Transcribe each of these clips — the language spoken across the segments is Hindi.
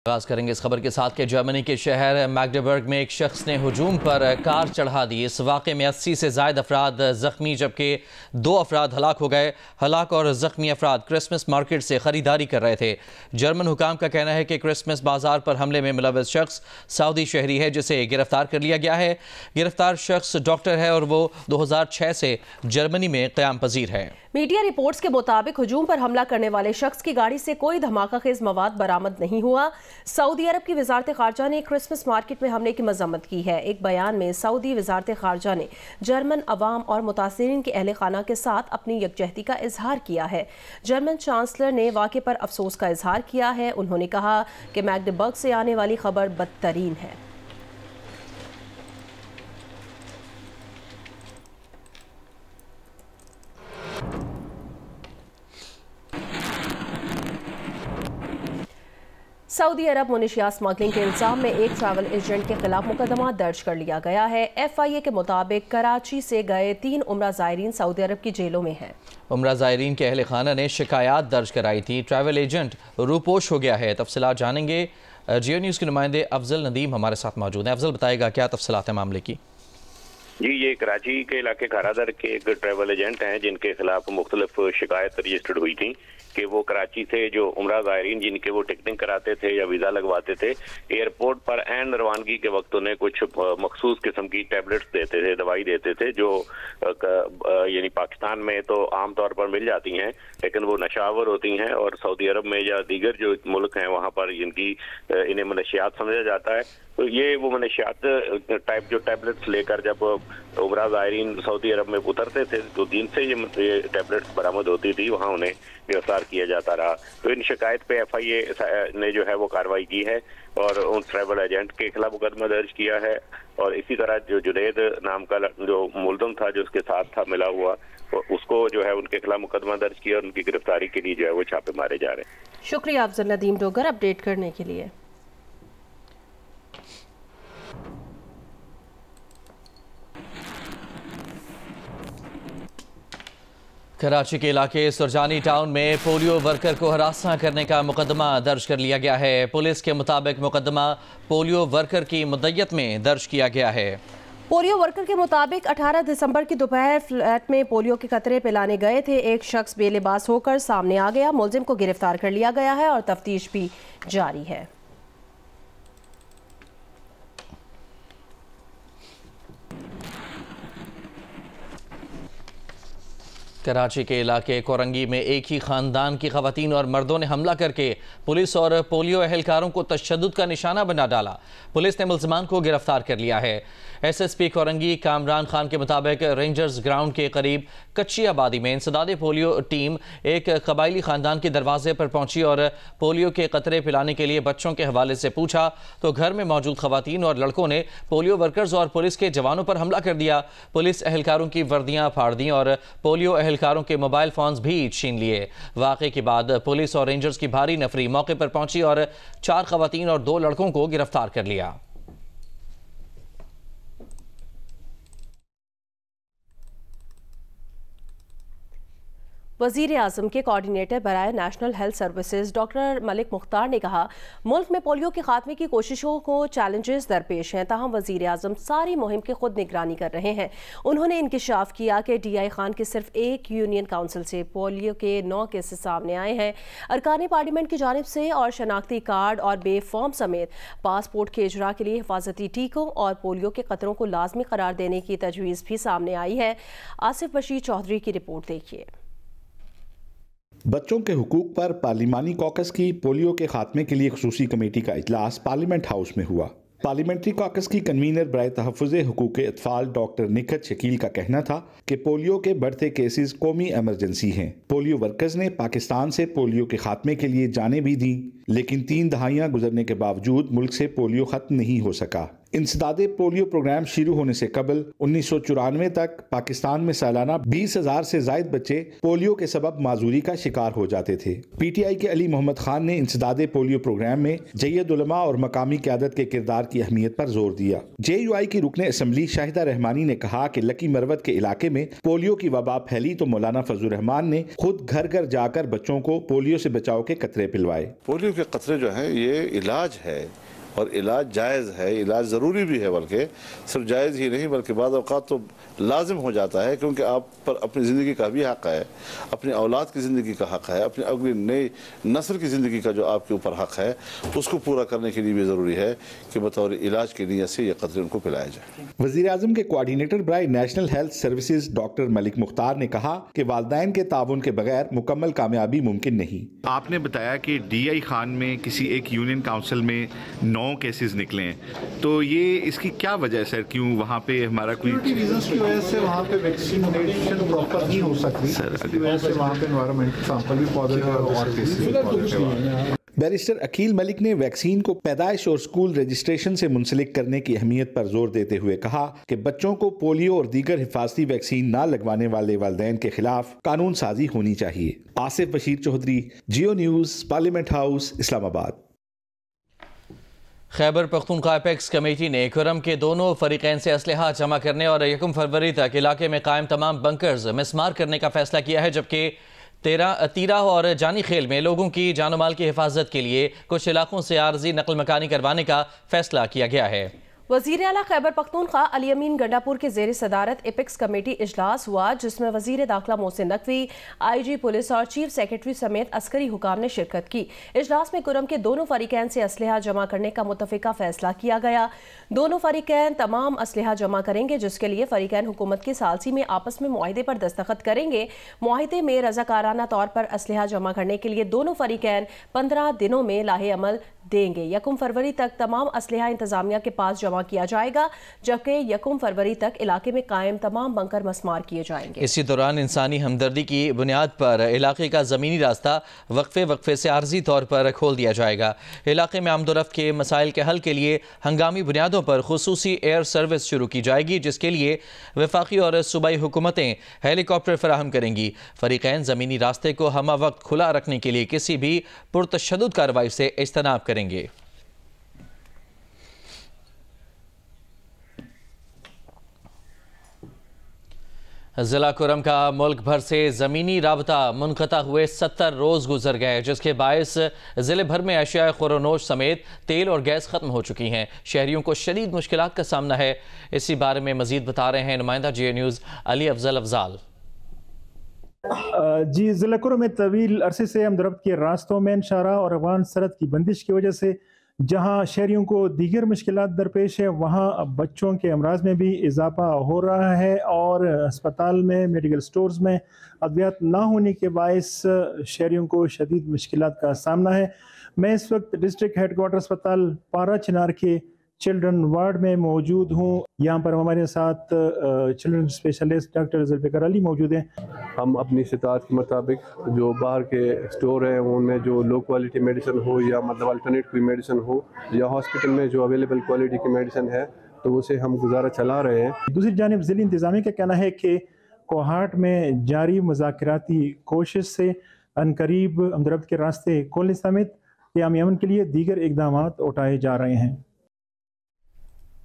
आगाज करेंगे इस खबर के साथ कि जर्मनी के शहर मैग्डेबर्ग में एक शख्स ने हुजूम पर कार चढ़ा दी। इस वाक़े में 80 से ज़ायद अफराद ज़ख्मी जबकि 2 अफराद हलाक हो गए। हलाक और ज़ख्मी अफराद क्रिसमस मार्केट से ख़रीदारी कर रहे थे। जर्मन हुकाम का कहना है कि क्रिसमस बाजार पर हमले में मुलव्वस शख्स सऊदी शहरी है जिसे गिरफ्तार कर लिया गया है। गिरफ्तार शख्स डॉक्टर है और वो 2006 से जर्मनी में क़याम पजीर है। मीडिया रिपोर्ट्स के मुताबिक हुजूम पर हमला करने वाले शख्स की गाड़ी से कोई धमाका खेज मवाद बरामद नहीं हुआ। सऊदी अरब की वजारत खारजा ने क्रिसमस मार्केट में हमले की मजम्मत की है। एक बयान में सऊदी वजारत खारजा ने जर्मन अवाम और मुतासिरीन के अहल खाना के साथ अपनी यकजहती का इजहार किया है। जर्मन चांसलर ने वाक़े पर अफसोस का इजहार किया है। उन्होंने कहा कि मैग्डेबर्ग से आने वाली खबर बदतरीन है। सऊदी अरब मुनशियात स्मगलिंग के इल्जाम में एक ट्रैवल एजेंट के खिलाफ मुकदमा दर्ज कर लिया गया है। FIA के मुताबिक कराची से गए 3 उम्रा ज़ायरीन सऊदी अरब की जेलों में हैं। उम्रा ज़ायरीन के अहल खाना ने शिकायत दर्ज कराई थी। ट्रैवल एजेंट रूपोश हो गया है। तफसीलात जानेंगे। जियो न्यूज़ के नुमाइंदे अफजल नदीम हमारे साथ मौजूद हैं। अफजल, बताएगा क्या तफसीलात है मामले की? जी, ये कराची के इलाके खारादर के एक ट्रैवल एजेंट हैं जिनके खिलाफ मुख्तलिफ शिकायत रजिस्टर्ड हुई थी कि वो कराची से जो उम्रा ज़ायरीन जिनके वो टिकटिंग कराते थे या वीज़ा लगवाते थे, एयरपोर्ट पर एन रवानगी के वक्त उन्हें कुछ मखसूस किस्म की टैबलेट्स देते थे, दवाई देते थे जो यानी पाकिस्तान में तो आम तौर पर मिल जाती हैं लेकिन वो नशावर होती हैं और सऊदी अरब में या दीगर जो मुल्क हैं वहाँ पर इन्हें मनशियात समझा जाता है। तो ये वो मनशियात टाइप जो टैबलेट्स लेकर जब उम्रा ज़ायरीन सऊदी अरब में उतरते थे तो दिन से ये टैबलेट्स बरामद होती थी, वहाँ उन्हें गिरफ्तार किया जाता रहा। तो इन शिकायत पे FIA ने जो है वो कार्रवाई की है और उन ट्रैवल एजेंट के खिलाफ मुकदमा दर्ज किया है। और इसी तरह जो जुनैद नाम का जो मुलजम था जो उसके साथ था मिला हुआ, उसको जो है उनके खिलाफ मुकदमा दर्ज किया और उनकी गिरफ्तारी के लिए जो है वो छापे मारे जा रहे हैं। शुक्रिया अफजल नदीम डोगर अपडेट करने के लिए। कराची के इलाके सुरजानी टाउन में पोलियो वर्कर को हरासा करने का मुकदमा दर्ज कर लिया गया है। पुलिस के मुताबिक मुकदमा पोलियो वर्कर की मुद्दत में दर्ज किया गया है। पोलियो वर्कर के मुताबिक 18 दिसंबर की दोपहर फ्लैट में पोलियो के कतरे पिलाने गए थे। एक शख्स बेलिबास होकर सामने आ गया। मुलजिम को गिरफ्तार कर लिया गया है और तफ्तीश भी जारी है। कराची के इलाके कोरंगी में एक ही खानदान की खवातीन और मर्दों ने हमला करके पुलिस और पोलियो एहलकारों को तशद्दुद का निशाना बना डाला। पुलिस ने मुल्ज़िमान को गिरफ्तार कर लिया है। SSP कोरंगी कामरान खान के मुताबिक रेंजर्स ग्राउंड के करीब कच्ची आबादी में इंसदादे पोलियो टीम एक कबायली खानदान के दरवाजे पर पहुंची और पोलियो के कतरे पिलाने के लिए बच्चों के हवाले से पूछा तो घर में मौजूद खवातीन और लड़कों ने पोलियो वर्कर्स और पुलिस के जवानों पर हमला कर दिया। पुलिस एहलकारों की वर्दियां फाड़ दी और पोलियो एहलकारों के मोबाइल फोन्स भी छीन लिए। वाक़े के बाद पुलिस और रेंजर्स की भारी नफरी मौके पर पहुंची और 4 खवातीन और 2 लड़कों को गिरफ्तार कर लिया। वज़ीर आज़म के कोऑर्डिनेटर बराए national health services doctor Malik Mukhtar ने कहा, मुल्क में पोलियो के खात्मे की कोशिशों को चैलेंजेस दरपेश हैं, ताहम वज़ीर आज़म सारी मुहिम की खुद निगरानी कर रहे हैं। उन्होंने इंकिशाफ किया कि DI खान की सिर्फ एक यूनियन काउंसिल से पोलियो के 9 केसेस सामने आए हैं। अरकान पार्लियामेंट की जानिब से और शनाख्ती कार्ड और बे फॉर्म समेत पासपोर्ट के इजरा के लिए हिफाजती टीकों और पोलियो के कतरों को लाजमी करार देने की तजवीज़ भी सामने आई है। आसिफ बशीर चौधरी की रिपोर्ट देखिए। बच्चों के हुकूक पर पार्लिमानी कॉकस की पोलियो के खात्मे के लिए खुसूसी कमेटी का इजलास पार्लियामेंट हाउस में हुआ। पार्लियामेंट्री कॉकस की कन्वीनर बराए तहफ़्फ़ुज़ हुकूक अतफ़ाल डॉक्टर निखत शकील का कहना था कि पोलियो के बढ़ते केसेस कौमी एमरजेंसी हैं। पोलियो वर्कर्स ने पाकिस्तान से पोलियो के खात्मे के लिए जानें भी दी, लेकिन 3 दहाइयाँ गुजरने के बावजूद मुल्क से पोलियो खत्म नहीं हो सका। इंसदादे पोलियो प्रोग्राम शुरू होने से कबल 1994 तक पाकिस्तान में सालाना 20,000 से जायद बच्चे पोलियो के सबब माजूरी का शिकार हो जाते थे। PTI के अली मोहम्मद खान ने इंसदादे पोलियो प्रोग्राम में जय्यद उलमा और मकामी क़यादत के किरदार की अहमियत पर जोर दिया। JUI की रुकने असम्बली शाहिदा रहमानी ने कहा कि लकी मरवत के इलाके में पोलियो की वबा फैली तो मौलाना फजलुर रहमान ने खुद घर घर जाकर बच्चों को पोलियो से बचाव के कतरे पिलवाए। पोलियो के कतरे जो हैं ये इलाज है और इलाज जायज़ है, इलाज ज़रूरी भी है, बल्कि सिर्फ जायज़ ही नहीं बल्कि बाद औक़ात तो लाजिम हो जाता है, क्योंकि आप पर अपनी ज़िंदगी का भी हक़ है, अपनी औलाद की ज़िंदगी का हक़ है, अपनी अगली नई नस्ल की ज़िंदगी का जो आपके ऊपर हक़ है उसको पूरा करने के लिए भी ज़रूरी है कि बतौर इलाज की नीयत से ये कतरे उनको पिलाया जाए। वज़ीर-ए-आज़म के कोऑर्डिनेटर बराए national health services doctor Malik Mukhtar ने कहा कि वालिदैन के ताउन के बगैर मुकम्मल कामयाबी मुमकिन नहीं। आपने बताया कि DI खान में किसी एक यूनियन काउंसिल में 9 केसेस निकले हैं, तो ये इसकी क्या वजह है सर? क्यों वहाँ पे हमारा कोई रीजंस की वजह से वहाँ पे वैक्सीनेशन प्रॉपर नहीं हो सकती सर, इसकी वजह से वहाँ पे एनवायरमेंटल सैंपल भी पॉजिटिव और केसेस भी पॉजिटिव। बैरिस्टर अकील मलिक ने वैक्सीन को पैदाइश और स्कूल रजिस्ट्रेशन से मुंसलिक करने की अहमियत पर जोर देते हुए कहा कि बच्चों को पोलियो और दीगर हिफाजती वैक्सीन ना लगवाने वाले वालिदैन के खिलाफ कानून साजी होनी चाहिए। Asif Bashir Chaudhry, Geo News, parliament house, Islamabad. Khyber Pakhtunkhwa apex committee ने खुर्रम के दोनों फरीकैन से असलहा जमा करने और 1 फरवरी तक इलाके में कायम तमाम बंकर्स मिसमार करने का फैसला किया है, जबकि तीरा और जानी खेल में लोगों की जान माल की हिफाजत के लिए कुछ इलाकों से आर्जी नकल मकानी करवाने का फैसला किया गया है। वज़ीर आला खैबर पख्तूनख्वा अली अमीन गंडापुर के ज़ेर सदारत एपेक्स कमेटी इजलास हुआ, जिसमें वज़ीर दाखिला मोहसिन नकवी, IG पुलिस और चीफ सेक्रेटरी समेत अस्करी हुकाम ने शिरकत की। इजलास में खुर्रम के दोनों फरीकैन से असलहा जमा करने का मुतफ़िका फैसला किया गया। दोनों फरीकैन तमाम असलहा जमा करेंगे, जिसके लिए फरीकैन हुकूमत के सालसी में आपस में मुआहिदे पर दस्तखत करेंगे। मुआहिदे में रज़ाकाराना तौर पर असलहा जमा करने के लिए दोनों फरीकैन 15 दिनों में लाहे अमल देंगे। 1 फरवरी तक तमाम असलहा इंतजामिया के पास जमा किया जाएगा, जबकि 1 फरवरी तक इलाके में कायम तमाम बंकर मस्मार किए जाएंगे। इसी दौरान इंसानी हमदर्दी की बुनियाद पर इलाके का ज़मीनी रास्ता वक्फे से आर्जी तौर पर खोल दिया जाएगा। इलाके में आमदोरफ्त के मसाइल के हल के लिए हंगामी बुनियादों पर खुसूसी एयर सर्विस शुरू की जाएगी, जिसके लिए वफाकी और सूबाई हुकूमतें हेलीकॉप्टर फराहम करेंगी। फरीकैन ज़मीनी रास्ते को हमा वक्त खुला रखने के लिए किसी भी पुरतशद्दुद कार्रवाई से इज्तनाब करेंगे। ज़िला खुर्रम का मुल्क भर से ज़मीनी राबता मुनक़ता हुए 70 रोज़ गुजर गए, जिसके बायस ज़िले भर में अशिया ख़ुरोनोश समेत तेल और गैस ख़त्म हो चुकी हैं। शहरियों को शदीद मुश्किलात का सामना है। इसी बारे में मज़ीद बता रहे हैं नुमाइंदा जियो न्यूज़ अली अफजाल। जी, ज़िला खुर्रम में तवील अरसे से हमदर्द के रास्तों में इंशारा और अफगान सरहद की बंदिश की वजह से जहां शहरियों को दीगर मुश्किलात दरपेश है, वहां बच्चों के अमराज में भी इजाफा हो रहा है और अस्पताल में, मेडिकल स्टोर्स में अद्वियात ना होने के बायस शहरियों को शदीद मुश्किलात का सामना है। मैं इस वक्त डिस्ट्रिक्ट हेडक्वार्टर अस्पताल पारा चिनार के चिल्ड्रन वार्ड में मौजूद हूँ। यहाँ पर हमारे साथ children specialist doctor Zulfikar Ali मौजूद हैं। हम अपनी इस्तात के मुताबिक जो बाहर के स्टोर हैं उनमें जो लो क्वालिटी मेडिसिन हो या मतलब अल्टरनेट कोई मेडिसिन हो या हॉस्पिटल में जो अवेलेबल क्वालिटी की मेडिसिन है तो उसे हम गुजारा चला रहे हैं। दूसरी जानिब ज़िला इंतज़ामिया का कहना है कि कोहाट में जारी मुज़ाकराती कोशिश से अनकरीब हमदर्द के रास्ते खोलने समेत क़याम अमन के लिए दीगर इक़दाम उठाए जा रहे हैं।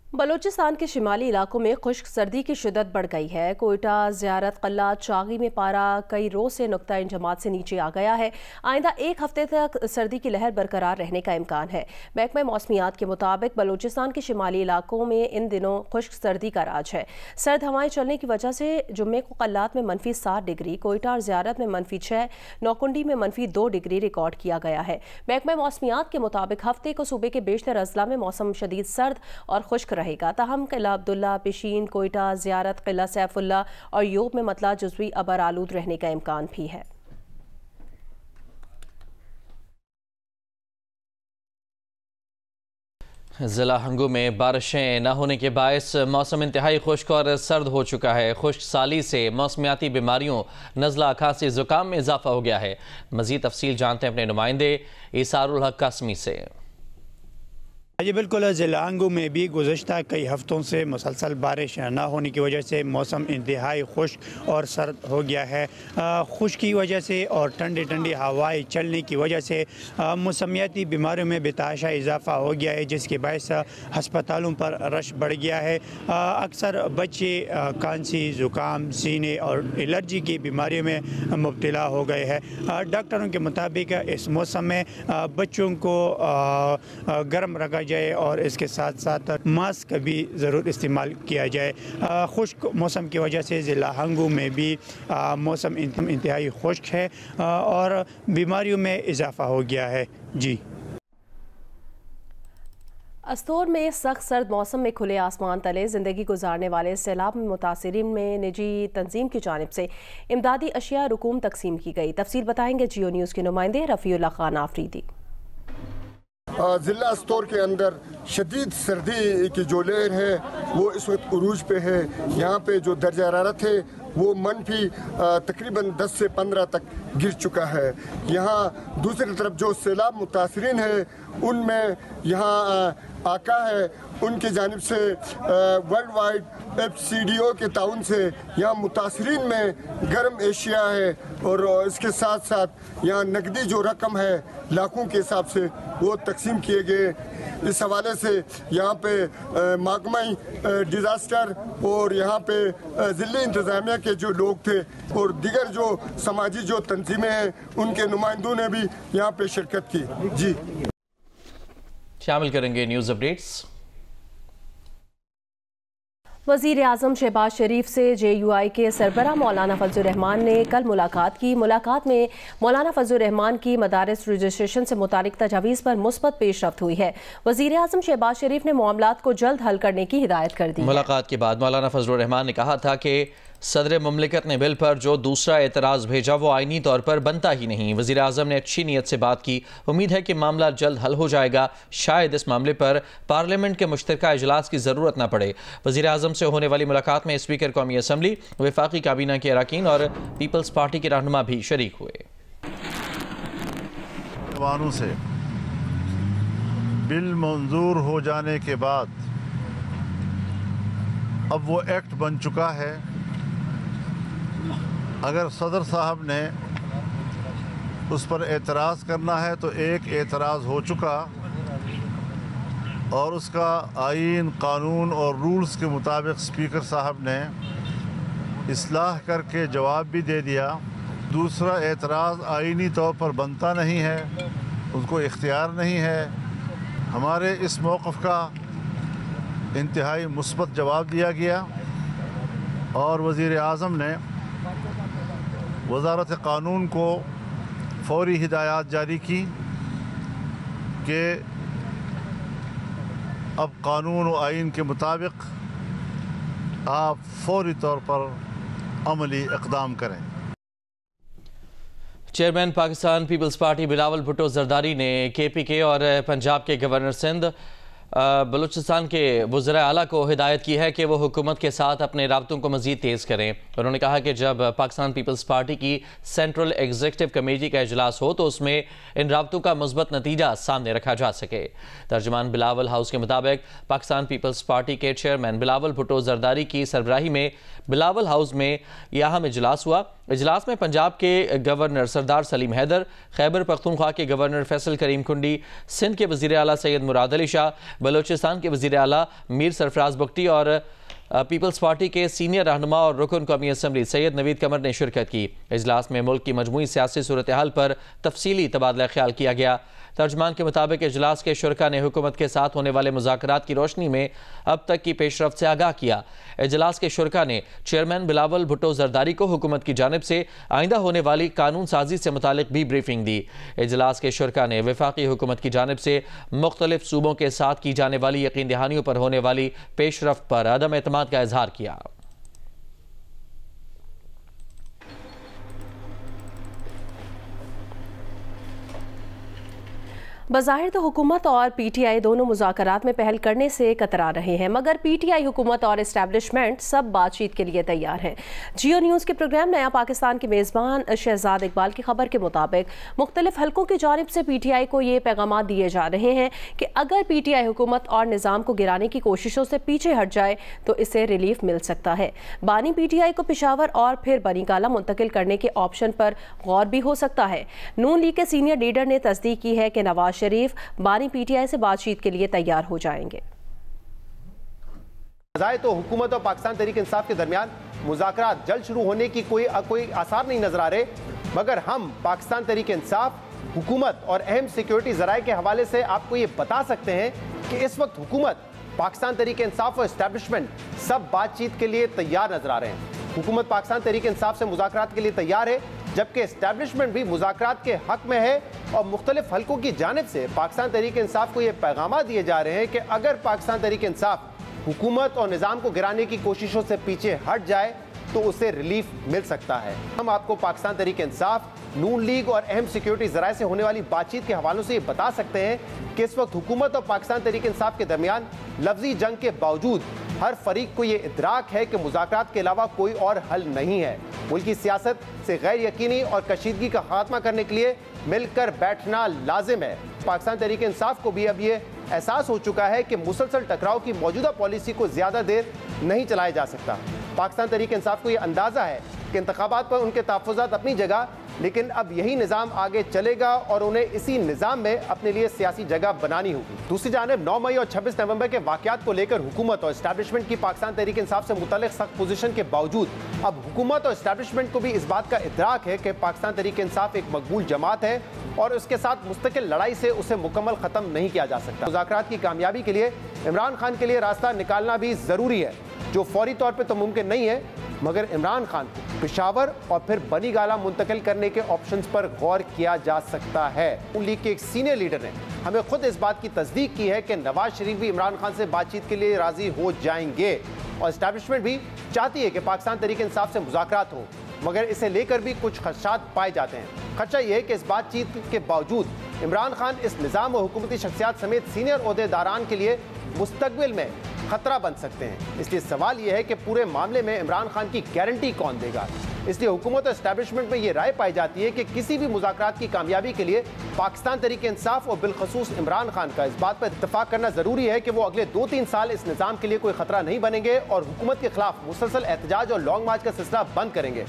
बलूचिस्तान के शिमाली इलाकों में खुश्क सर्दी की शिद्दत बढ़ गई है। कोयटा, ज़ियारत, क़ल्ला, चागी में पारा कई रोज़ से नुक्ता इंजमात से नीचे आ गया है। आइंदा 1 हफ्ते तक सर्दी की लहर बरकरार रहने का इम्कान है। महकमा मौसमियात के मुताबिक बलूचिस्तान के शिमाली इलाकों में इन दिनों खुश्क सर्दी का राज है। सर्द हवाएं चलने की वजह से जुम्मे को क़ल्लात में -7 डिग्री, कोयटा और ज़ियारत में -6, नौकुंडी में -2 डिग्री रिकॉर्ड किया गया है। महकमा मौसमियात के मुताबिक हफ्ते को सूबे के बेशतर अजला में मौसम शदीद सर्द और खुश्क रहेगा। ताहम किला अब्दुल्ला, पिशीन, कोयटा, ज़ियारत, किला सैफुल्ला और यूब में मतला जुज़वी अबर आलूद रहने का इम्कान भी है। ज़िला हंगू में बारिशें न होने के बायस मौसम इंतहाई खुश्क और सर्द हो चुका है। खुश्क साली से मौसमियाती बीमारियों नज़ला, खांसी, ज़ुकाम में इजाफा हो गया है। मज़ीद तफसील जानते हैं अपने नुमाइंदे इसारुल हक कासमी से। जी बिल्कुल, ज़िलांगू में भी गुज़श्ता कई हफ़्तों से मुसलसल बारिश न होने की वजह से मौसम इंतहाई खुश्क और सर्द हो गया है। खुश्क की वजह से और ठंडी ठंडी हवाएं चलने की वजह से मौसमियाती बीमारियों में बेतहाशा इजाफ़ा हो गया है, जिसके बायस हस्पतालों पर रश बढ़ गया है। अक्सर बच्चे खांसी, ज़ुकाम, सीने और एलर्जी की बीमारियों में मुब्तला हो गए हैं। डॉक्टरों के मुताबिक इस मौसम में बच्चों को गर्म रखा जाए और इसके साथ साथ मास्क भी ज़रूर इस्तेमाल किया जाए। खुश्क मौसम की वजह से ज़िला हंगू में भी मौसम इंतहाई खुश्क है और बीमारियों में इजाफ़ा हो गया है। जी, अस्तोर में सख्त सर्द मौसम में खुले आसमान तले ज़िंदगी गुजारने वाले सैलाब में मुतासिरीन में निजी तंजीम की जानिब से इमदादी अशिया रुकूम तकसीम की गई। तफसील बताएंगे जियो न्यूज़ के नुमाइंदे रफ़ीउल्लाह खान आफरीदी। ज़िला अस्तोर के अंदर शदीद सर्दी की जो लहर है वो इस वक्त उरूज पे है। यहाँ पे जो दर्जा हरारत है वो मनफी तकरीबन 10 से 15 तक गिर चुका है। यहाँ दूसरी तरफ जो सैलाब मुतासरीन है उनमें यहाँ आका है, उनकी जानिब से वर्ल्ड वाइड FCDO के ताउन से यहाँ मुतासरीन में गर्म एशिया है और इसके साथ साथ यहाँ नकदी जो रकम है लाखों के हिसाब से वो तकसीम किए गए। इस हवाले से यहाँ पे महकमा डिज़ास्टर और यहाँ पे ज़िले इंतज़ामिया के जो लोग थे और दीगर जो समाजी जो तंजीमें हैं उनके नुमाइंदों ने भी यहाँ पे शिरकत की। जी, शामिल करेंगे न्यूज़ अपडेट्स। वज़ीर आज़म शहबाज शरीफ से JUI के सरबरा मौलाना फजल रहमान ने कल मुलाकात की। मुलाकात में मौलाना फजल रहमान की मदारिस रजिस्ट्रेशन से मुतालिक तजावीज़ पर मुस्बत पेशरफ्त हुई है। वज़ीर आज़म शहबाज शरीफ ने मामलात को जल्द हल करने की हिदायत कर दी। मुलाकात के बाद मौलाना फजल रहमान ने कहा था कि सदर मुमलिकत ने बिल पर जो दूसरा एतराज़ भेजा वो आईनी तौर पर बनता ही नहीं। वज़ीर आज़म ने अच्छी नीयत से बात की। उम्मीद है कि मामला जल्द हल हो जाएगा। शायद इस मामले पर पार्लियामेंट के मुश्तरका इजलास की ज़रूरत न पड़े। वज़ीर आज़म से होने वाली मुलाकात में स्पीकर कौमी असम्बली, वफाकी काबीना के अरकान और पीपल्स पार्टी के रहनुमा भी शरीक हुए। से बिल मंजूर हो जाने के बाद अब वो एक्ट बन चुका है। अगर सदर साहब ने उस पर एतराज़ करना है तो एक एतराज़ हो चुका और उसका आईन, कानून और रूल्स के मुताबिक स्पीकर साहब ने इस्लाह करके जवाब भी दे दिया। दूसरा एतराज़ आईनी तौर पर बनता नहीं है, उसको इख्तियार नहीं है। हमारे इस मौक़िफ़ का इंतहाई मुस्बत जवाब दिया गया और वज़ीर आज़म ने वज़ारत क़ानून को फ़ौरी हिदायत जारी की कि अब कानून और आइन के मुताबिक आप फ़ौरी तौर पर अमली इक़दाम करें। चेयरमैन पाकिस्तान पीपल्स पार्टी बिलावल भुट्टो जरदारी ने KPK और पंजाब के गवर्नर सिंध बलूचिस्तान के वज़ीर आला को हिदायत की है कि वो हुकूमत के साथ अपने राब्तों को मज़ीद तेज़ करें। उन्होंने कहा कि जब पाकिस्तान पीपल्स पार्टी की सेंट्रल एग्जीक्यूटिव कमेटी का इजलास हो तो उसमें इन राब्तों का मुस्बत नतीजा सामने रखा जा सके। तर्जुमान बिलावल हाउस के मुताबिक पाकिस्तान पीपल्स पार्टी के चेयरमैन बिलावल भुट्टो जरदारी की सरबराही में बिलावल हाउस में यहां इजलास हुआ। इजलास में पंजाब के गवर्नर सरदार सलीम हैदर, खैबर पख्तूनख्वा के गवर्नर फैसल करीम कुंडी, सिंध के वज़ीर आला सैयद मुराद अली शाह, बलोचिस्तान के वज़ीर आला मीर सरफराज बुगटी और पीपल्स पार्टी के सीनियर रहनुमा और रुकन कौमी असम्बली सैयद नवीद कमर ने शिरकत की। इजलास में मुल्क की मजमूई सियासी सूरत हाल पर तफसीली तबादला ख्याल किया गया। तर्जमान के मुताबिक इजलास के शुरका ने हुकूमत के साथ होने वाले मुज़ाकरात की रोशनी में अब तक की पेशरफ्त से आगाह किया। इजलास के शुरका ने चेयरमैन बिलावल भुट्टो जरदारी को हुकूमत की जानिब से आइंदा होने वाली कानून साजी से मुतालिक भी ब्रीफिंग दी। इजलास के शुरका ने वफाकी हुकूमत की जानिब से मुख्तलिफ सूबों के साथ की जाने वाली यकीन दहानियों पर होने वाली पेशरफ्त पर अदम एतमाद का इजहार किया। बज़ाहिर तो हुकूमत और पीटीआई दोनों मुज़ाकरात में पहल करने से कतरा रहे हैं, मगर पीटीआई हुकूमत और इस्टेब्लिशमेंट सब बातचीत के लिए तैयार हैं। जियो न्यूज़ के प्रोग्राम नया पाकिस्तान के मेज़बान शहजाद इकबाल की खबर के मुताबिक मुख्तलिफ हलकों की जानिब से पीटीआई को ये पैगाम दिए जा रहे हैं कि अगर पीटीआई हुकूमत और निज़ाम को गिराने की कोशिशों से पीछे हट जाए तो इसे रिलीफ मिल सकता है। बानी पीटीआई को पेशावर और फिर बनीगाला मुंतकिल करने के ऑप्शन पर गौर भी हो सकता है। नून लीग के सीनियर लीडर ने तस्दीक की है कि नवाज शरीफ बानी पीटीआई से बातचीत के लिए तैयार हो जाएंगे। तो हुकूमत और पाकिस्तान तहरीक इंसाफ के दरमियान मुज़ाकरात जल्द शुरू होने की कोई आसार नहीं नजर आ रहे, मगर हम पाकिस्तान तहरीक इंसाफ, हुकूमत और अहम सिक्योरिटी ज़राए के हवाले से आपको ये बता सकते हैं कि इस वक्त हुकूमत, पाकिस्तान तहरीक इंसाफ और एस्टेब्लिशमेंट सब बातचीत के लिए तैयार नजर आ रहे हैं। हुकूमत पाकिस्तान तहरीक इंसाफ से मुज़ाकरात के लिए तैयार है, जबकि एस्टेब्लिशमेंट भी मुज़ाकरात के हक में है और मुख्तलिफ हलकों की जानिब से पाकिस्तान तहरीक इंसाफ को ये पैगाम दिए जा रहे हैं कि अगर पाकिस्तान तहरीक इंसाफ हुकूमत और निज़ाम को गिराने की कोशिशों से पीछे हट जाए तो उसे रिलीफ मिल सकता है। हम आपको पाकिस्तान तहरीक इंसाफ, नून लीग और अहम सिक्योरिटी ज़राए से होने वाली बातचीत के हवालों से ये बता सकते हैं कि इस वक्त हुकूमत और पाकिस्तान तहरीक इंसाफ के दरमियान लफ्जी जंग के बावजूद हर फरीक को ये इदराक है कि मुज़ाकरात के अलावा कोई और हल नहीं है। मुल्की सियासत से गैर यकीनी और कशीदगी का खात्मा करने के लिए मिलकर बैठना लाजिम है। पाकिस्तान तहरीक इंसाफ को भी अब ये एहसास हो चुका है कि मुसलसल टकराव की मौजूदा पॉलिसी को ज़्यादा देर नहीं चलाया जा सकता। पाकिस्तान तहरीक इंसाफ को ये अंदाज़ा है कि इंतखाबात पर उनके तहफ़्फ़ुज़ात अपनी जगह, लेकिन अब यही निज़ाम आगे चलेगा और उन्हें इसी निज़ाम में अपने लिए सियासी जगह बनानी होगी। दूसरी जानिब 9 मई और 26 नवंबर के वाक़यात को लेकर हुकूमत और एस्टेब्लिशमेंट की पाकिस्तान तहरीक इंसाफ से मुतल्लिक़ सख्त पोजीशन के बावजूद अब हुकूमत और एस्टेब्लिशमेंट को भी इस बात का इदराक है कि पाकिस्तान तहरीक इंसाफ एक मकबूल जमात है और उसके साथ मुस्तकिल लड़ाई से उसे मुकम्मल ख़त्म नहीं किया जा सकता। मुज़ाकरात की कामयाबी के लिए इमरान खान के लिए रास्ता निकालना भी ज़रूरी है, जो फौरी तौर पर तो मुमकिन नहीं है, मगर इमरान खान को पेशावर और फिर बनीगाला मुंतकिल करने के ऑप्शंस पर गौर किया जा सकता है। नून लीग के एक सीनियर लीडर ने हमें खुद इस बात की तस्दीक की है कि नवाज शरीफ भी इमरान खान से बातचीत के लिए राजी हो जाएंगे और एस्टेब्लिशमेंट भी चाहती है कि पाकिस्तान तहरीक इंसाफ से मुज़ाकरात हो, मगर इसे लेकर भी कुछ खदशात पाए जाते हैं। खदशा यह है कि इस बातचीत के बावजूद इमरान खान इस निज़ाम और हुकूमती शख्सियात समेत सीनियर ओहदेदारान के लिए मुस्तकबिल में खतरा बन सकते हैं। इसलिए सवाल यह है कि पूरे मामले में इमरान खान की गारंटी कौन देगा। इसलिए हुकूमत और एस्टेब्लिशमेंट में यह राय पाई जाती है कि किसी भी मुज़ाकरात की कामयाबी के लिए पाकिस्तान तहरीक इंसाफ और बिलखसूस इमरान खान का इस बात पर इत्तफाक करना ज़रूरी है कि वो अगले 2-3 साल इस निज़ाम के लिए कोई खतरा नहीं बनेंगे और हुकूमत के खिलाफ मुसलसल एहतजाज और लॉन्ग मार्च का सिलसिला बंद करेंगे।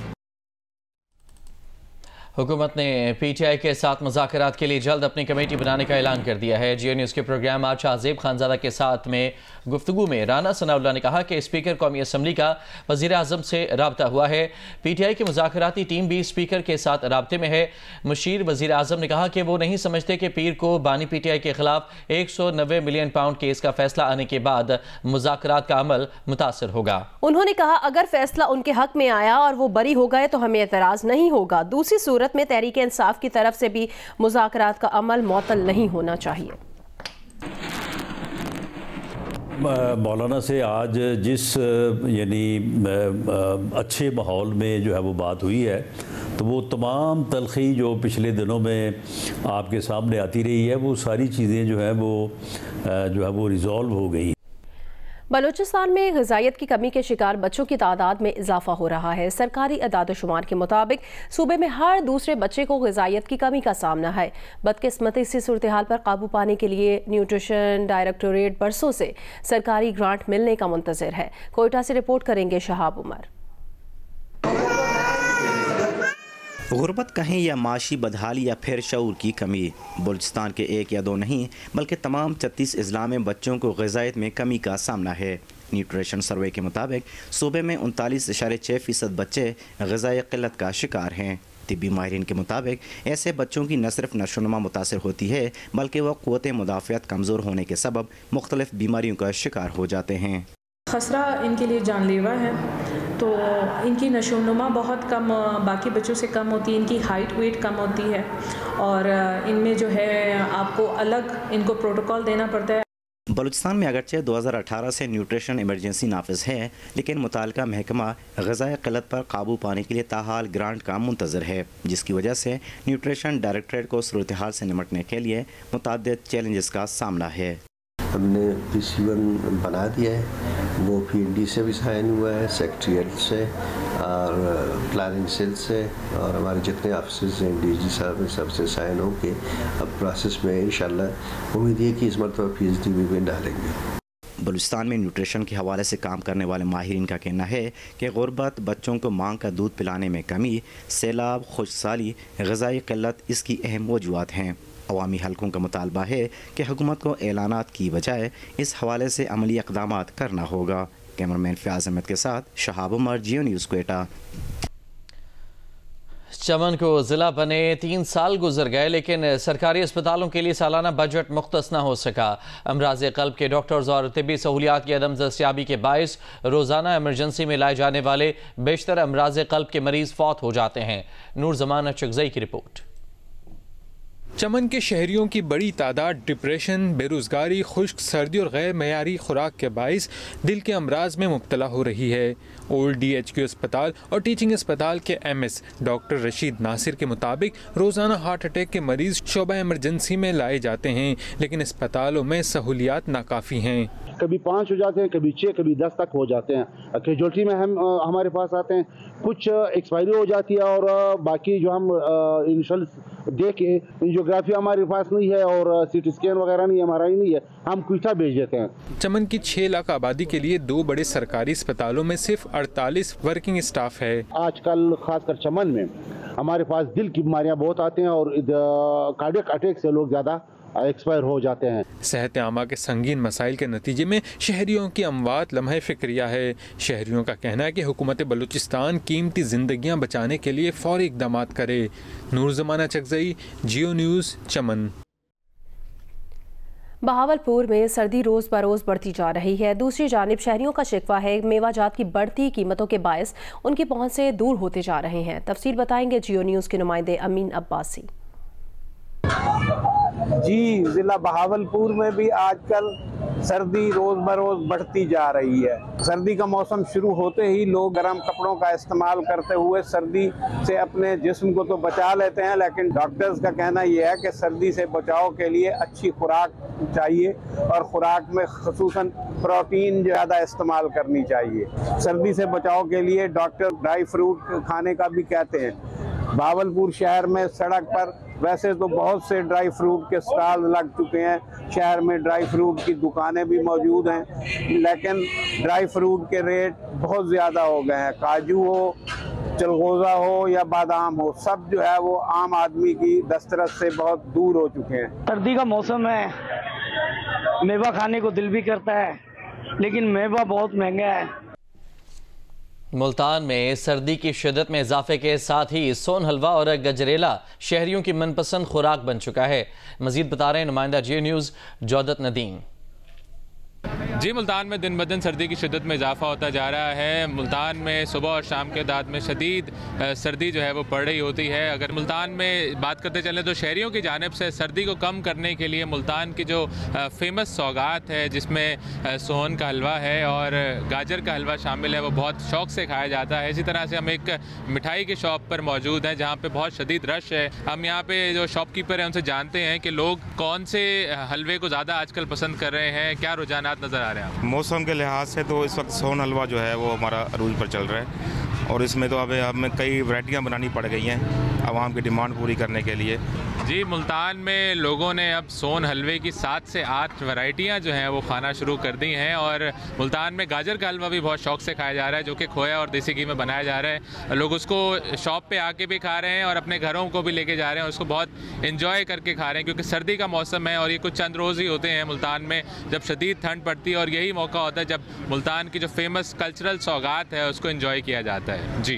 हुकूमत ने पीटीआई के साथ मुज़ाकरात के लिए जल्द अपनी कमेटी बनाने का ऐलान कर दिया है। जियो न्यूज़ के प्रोग्राम आज शाहजेब खानज़ादा के साथ में गुफ्तगू में राना सनाउल्लाह ने कहा कि स्पीकर कौमी असम्बली का वज़ीर आज़म से रब्ता हुआ है। पीटीआई की मुज़ाकराती टीम भी स्पीकर के साथ रब्ते में है। मुशीर वज़ीर आज़म ने कहा कि वो नहीं समझते कि पीर को बानी पीटीआई के खिलाफ 190 मिलियन पाउंड केस का फैसला आने के बाद मुज़ाकरात का अमल मुतासर होगा। उन्होंने कहा अगर फैसला उनके हक में आया और वो बरी हो गए तो हमें एतराज़ नहीं होगा। दूसरी सूरत में तहरीक इंसाफ की तरफ से भी मुज़ाकरात का अमल मुअत्तल नहीं होना चाहिए। मौलाना से आज जिस यानी अच्छे माहौल में जो है वो बात हुई है, तो वो तमाम तलखी जो पिछले दिनों में आपके सामने आती रही है, वो सारी चीज़ें जो है वो रिज़ॉल्व हो गई। बलूचिस्तान में ग़िज़ाइयत की कमी के शिकार बच्चों की तादाद में इजाफा हो रहा है। सरकारी अदाद-ओ-शुमार के मुताबिक सूबे में हर दूसरे बच्चे को ग़िज़ाइयत की कमी का सामना है। बदकिस्मती से सूरत हाल पर काबू पाने के लिए न्यूट्रिशन डायरेक्टोरेट बरसों से सरकारी ग्रांट मिलने का मुंतज़िर है। कोयटा से रिपोर्ट करेंगे शहाब उमर। गुर्बत कहें या माशी बदहाली या फिर शऊर की कमी, बलूचिस्तान के 1 या 2 नहीं बल्कि तमाम 36 अजला में बच्चों को ग़िज़ाइयत में कमी का सामना है। न्यूट्रिशन सर्वे के मुताबिक सूबे में 39.6% बच्चे ग़िज़ाई क़िल्लत का शिकार हैं। तिब्बी माहिरीन के मुताबिक ऐसे बच्चों की न सिर्फ नशोनुमा मुतासर होती है बल्कि वह क़ुव्वत मुदाफ़ियत कमज़ोर होने के सबब मुख्तलिफ बीमारियों का शिकार हो जाते हैं। खसरा इनके लिए जानलेवा है, तो इनकी नशोनुमा बहुत कम बाकी बच्चों से कम होती है, इनकी हाइट वेट कम होती है और इनमें जो है आपको अलग इनको प्रोटोकॉल देना पड़ता है। बलूचिस्तान में अगरचे 2018 से न्यूट्रिशन इमरजेंसी नाफिज है, लेकिन मुताल्लिका महकमा ग़िज़ाई क़िल्लत पर काबू पाने के लिए ताहाल ग्रांट का मुंतज़र है, जिसकी वजह से न्यूट्रिशन डायरेक्टरेट को सूरत हाल से निपटने के लिए मुतअद्दिद चैलेंजेस का सामना है। हमने PC1 बना दिया है, वो PND से भी साइन हुआ है, सेक्रेटरीट से और प्लानिंग सेल से, और हमारे जितने ऑफिसर्स हैं DG साहब हैं सबसे साइन हो के अब प्रोसेस में इंशाल्लाह उम्मीद है कि इस मरतबा PhD में डालेंगे। बलूचिस्तान में न्यूट्रिशन के हवाले से काम करने वाले माहिरीन का कहना है कि गुर्बत, बच्चों को मांग का दूध पिलाने में कमी, सैलाब, खुशहाली, ग़िज़ाई क़िल्लत इसकी अहम वजूहात हैं। अवामी हलकों का मुतालबा है कि हुकूमत को ऐलानात की बजाय इस हवाले से अमली इक़दामात करना होगा। कैमरामैन फ़याज़ अहमद के साथ शहाब उमर, जियो न्यूज़, क्वेटा। चमन को ज़िला बने 3 साल गुजर गए, लेकिन सरकारी अस्पतालों के लिए सालाना बजट मुख्तस न हो सका। अमराज़ क़ल्ब के डॉक्टर्स और तिब्बी सहूलियात की अदम दस्तियाबी के बायस रोज़ाना इमरजेंसी में लाए जाने वाले बेशतर अमराज़ क़ल्ब के मरीज़ फौत हो जाते हैं। नूर ज़मान चगज़ई की रिपोर्ट। चमन के शहरियों की बड़ी तादाद डिप्रेशन, बेरोज़गारी, खुश्क सर्दी और गैर मयारी खुराक के बाइस दिल के अमराज में मुब्तला हो रही है। ओल्ड DHQ अस्पताल और टीचिंग अस्पताल के MS डॉक्टर रशीद नासिर के मुताबिक रोज़ाना हार्ट अटैक के मरीज़ शोबा इमरजेंसी में लाए जाते हैं, लेकिन अस्पतालों में सहूलियात नाकाफ़ी हैं। कभी 5 हो जाते हैं, कभी 6, कभी 10 तक हो जाते हैं। कैजुअल्टी में हम हमारे पास आते हैं, कुछ एक्सपायरी हो जाती है और बाकी जो हम इनिशियल दे के एंजियोग्राफी हमारे पास नहीं है और CT स्कैन वगैरह नहीं है, MRI नहीं है, हम क्विटा भेज देते हैं। चमन की 6 लाख आबादी के लिए 2 बड़े सरकारी अस्पतालों में सिर्फ 48 वर्किंग स्टाफ है। आजकल खासकर चमन में हमारे पास दिल की बीमारियां बहुत आते हैं और कार्डियक अटैक से लोग ज़्यादा एक्सपायर हो जाते हैं। सेहत आमा के संगीन मसाइल के नतीजे में शहरियों की अमवात लम्हे फिक्रिया है। शहरियों का कहना है कि हुकूमत बलूचिस्तान कीमती जिंदगियां बचाने के लिए फौरी इक़दाम करे। नूर ज़माना चगज़ई, जियो न्यूज़, चमन। बहावलपुर में सर्दी रोज़ बरोज़ बढ़ती जा रही है। दूसरी जानिब शहरियों का शिकवा है मेवा जात की बढ़ती कीमतों के बायस उनकी पहुँच से दूर होते जा रहे हैं। तफसील बताएंगे जियो न्यूज़ के नुमाइंदे अमीन अब्बासी। जी, ज़िला बहावलपुर में भी आजकल सर्दी रोज़ बरोज़ बढ़ती जा रही है। सर्दी का मौसम शुरू होते ही लोग गर्म कपड़ों का इस्तेमाल करते हुए सर्दी से अपने जिस्म को तो बचा लेते हैं, लेकिन डॉक्टर्स का कहना यह है कि सर्दी से बचाव के लिए अच्छी खुराक चाहिए और खुराक में खुसूसन प्रोटीन ज़्यादा इस्तेमाल करनी चाहिए। सर्दी से बचाव के लिए डॉक्टर ड्राई फ्रूट खाने का भी कहते हैं। बहावलपुर शहर में सड़क पर वैसे तो बहुत से ड्राई फ्रूट के स्टॉल लग चुके हैं, शहर में ड्राई फ्रूट की दुकानें भी मौजूद हैं, लेकिन ड्राई फ्रूट के रेट बहुत ज़्यादा हो गए हैं। काजू हो, चलगोज़ा हो या बादाम हो, सब जो है वो आम आदमी की दस्तरस से बहुत दूर हो चुके हैं। सर्दी का मौसम है, मेवा खाने को दिल भी करता है, लेकिन मेवा बहुत महंगा है। मुल्तान में सर्दी की शिद्दत में इजाफे के साथ ही सोन हलवा और गजरेला शहरियों की मनपसंद खुराक बन चुका है। मजीद बता रहे हैं नुमाइंदा जियो न्यूज़ जौदत नदीम। जी, मुल्तान में दिन ब दिन सर्दी की शिद्दत में इजाफा होता जा रहा है। मुल्तान में सुबह और शाम के दाद में शदीद सर्दी जो है वो पड़ रही होती है। अगर मुल्तान में बात करते चलें तो शहरियों की जानिब से सर्दी को कम करने के लिए मुल्तान की जो फेमस सौगात है, जिसमें सोहन का हलवा है और गाजर का हलवा शामिल है, वो बहुत शौक़ से खाया जाता है। इसी तरह से हम एक मिठाई की शॉप पर मौजूद हैं जहाँ पर बहुत शदीद रश है। हम यहाँ पर जो शॉपकीपर हैं उनसे जानते हैं कि लोग कौन से हलवे को ज़्यादा आजकल पसंद कर रहे हैं, क्या रुझानात नज़र आ रहे हैं। मौसम के लिहाज से तो इस वक्त सोन हलवा जो है वो हमारा अरूज पर चल रहा है और इसमें तो अब हमें कई वैरायटियाँ बनानी पड़ गई हैं आवाम की डिमांड पूरी करने के लिए। जी, मुल्तान में लोगों ने अब सोन हलवे की 7 से 8 वैरायटियाँ जो हैं वो खाना शुरू कर दी हैं और मुल्तान में गाजर का हलवा भी बहुत शौक़ से खाया जा रहा है, जो कि खोया और देसी घी में बनाया जा रहा है। लोग उसको शॉप पे आके भी खा रहे हैं और अपने घरों को भी लेके जा रहे हैं, उसको बहुत इंजॉय करके खा रहे हैं, क्योंकि सर्दी का मौसम है और ये कुछ चंद रोज़ ही होते हैं मुल्तान में जब शदीद ठंड पड़ती है और यही मौका होता है जब मुल्तान की जो फेमस कल्चरल सौगात है उसको इंजॉय किया जाता है। जी,